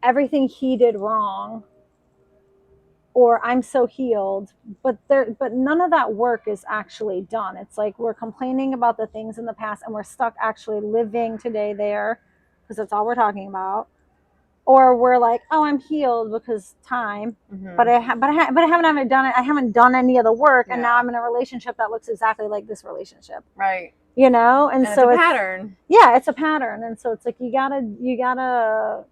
everything he did wrong, or I'm so healed, but none of that work is actually done. It's like we're complaining about the things in the past and we're stuck actually living today there because that's all we're talking about. Or we're like, oh, I'm healed because time, but I haven't done it. I haven't done any of the work, and now I'm in a relationship that looks exactly like this relationship. Right. You know, and so it's a pattern. Yeah, it's a pattern, and so it's like you gotta.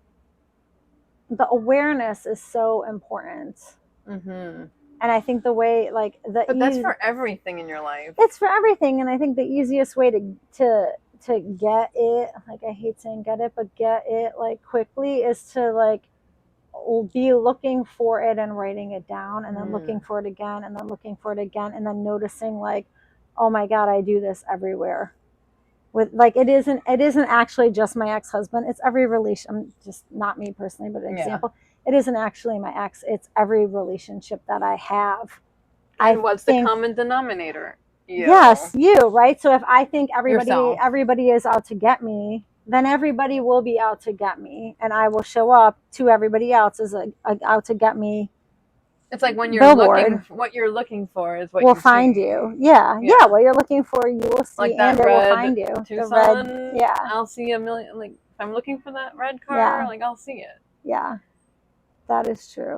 The awareness is so important. Mm-hmm. And I think the way, like but that's for everything in your life. It's for everything, and I think the easiest way to get it, like I hate saying get it, but get it like quickly is to like be looking for it and writing it down, and then looking for it again, and then looking for it again, and then noticing like, oh my God, I do this everywhere. With like it isn't actually just my ex-husband. It's every relation. Just not me personally, but an example. It isn't actually my ex. It's every relationship that I have. And what's the common denominator? You. Yes, you, right? So if I think everybody is out to get me, then everybody will be out to get me, and I will show up to everybody else as a out to get me. It's like when you're looking, what you're looking for is what will find you. Yeah. What you're looking for, you will see, like that, and it will find you. Tucson, the red, I'll see a million. Like if I'm looking for that red car, like I'll see it. Yeah, that is true.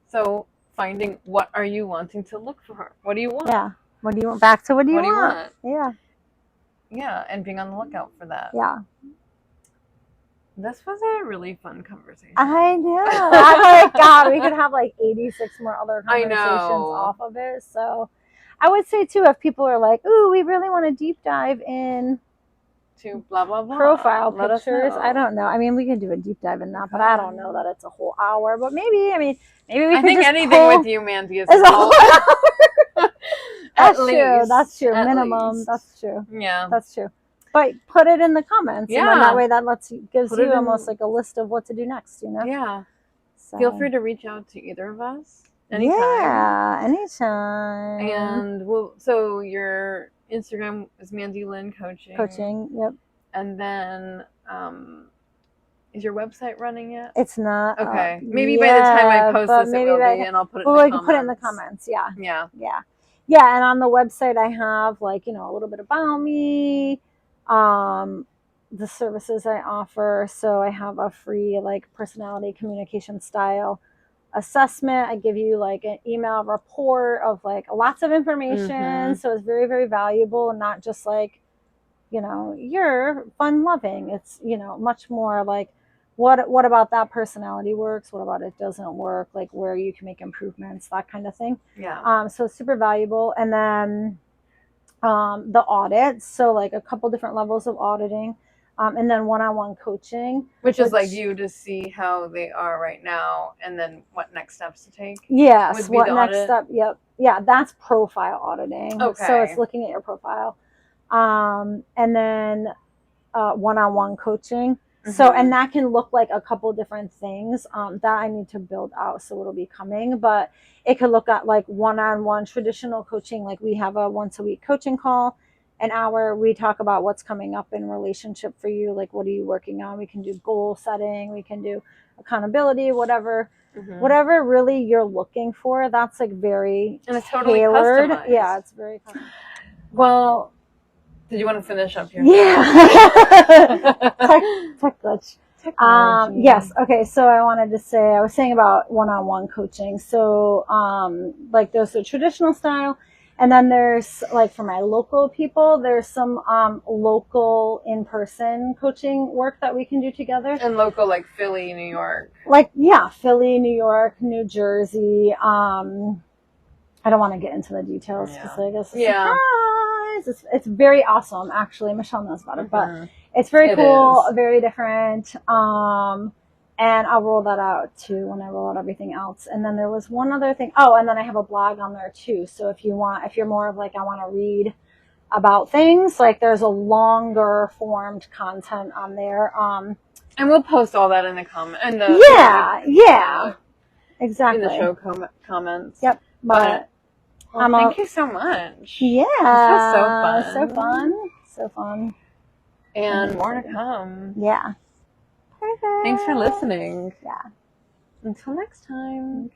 So finding what are you wanting to look for? What do you want? Yeah. What do you want? Back to what do you want? Yeah. Yeah, and being on the lookout for that. Yeah. This was a really fun conversation. I know. I'm like, God, we could have like 86 more other conversations off of it. So I would say too, if people are like, ooh, we really want to deep dive in to blah, blah, blah. Profile pictures. I don't know. I mean, we can do a deep dive in that, but I don't know that it's a whole hour. But maybe we could think just anything with you, Mandy, is a whole hour. That's true. That's true. Minimum. That's true. Yeah. That's true. But put it in the comments. And then that way that gives you almost like a list of what to do next, you know? Yeah. So. Feel free to reach out to either of us anytime. Yeah, anytime. And so your Instagram is Mandy Lynn Coaching. Coaching, yep. And then is your website running yet? It's not. Okay. Maybe by the time I post this, it will be, and I'll put it in the comments. Put it in the comments, yeah. Yeah. Yeah. Yeah, and on the website I have like, a little bit about me, the services I offer. So I have a free like personality communication style assessment. I give you like an email report of like lots of information. So it's very, very valuable, and not just like, you're fun loving. It's, much more like what about that personality works? What about it doesn't work? Like where you can make improvements, that kind of thing. Yeah. So it's super valuable. And then the audits, so like a couple different levels of auditing, and then one-on-one coaching, which is like you to see how they are right now, and then what next steps to take. Yes, what next step? Yep, yeah, that's profile auditing. Okay, so it's looking at your profile, and then one-on-one coaching. So, and that can look like a couple different things that I need to build out. So it'll be coming, but it could look at like one-on-one traditional coaching. Like we have a once a week coaching call, an hour. We talk about what's coming up in relationship for you. Like, what are you working on? We can do goal setting. We can do accountability, whatever really you're looking for. That's like very and it's totally tailored. Customized. Yeah, it's very customized. Well, did you want to finish up here? Yeah. Tech glitch. Yes. Okay. So I wanted to say, I was saying about one-on-one coaching. So, like there's the traditional style, and then there's like for my local people, there's some, local in-person coaching work that we can do together. And local, like Philly, New York. Like, yeah, Philly, New York, New Jersey. I don't want to get into the details because I guess it's very awesome. Actually, Michelle knows about it, but it's very cool, very different. And And I'll roll that out too when I roll out everything else. And then there was one other thing. Oh, and then I have a blog on there too. So if you're more of like, I want to read about things, like there's a longer formed content on there. And we'll post all that in the Exactly. In the show comments. Yep. But thank you so much. Yeah. This was so fun. So fun. And more to come. Yeah. Perfect. Thanks for listening. Yeah. Until next time.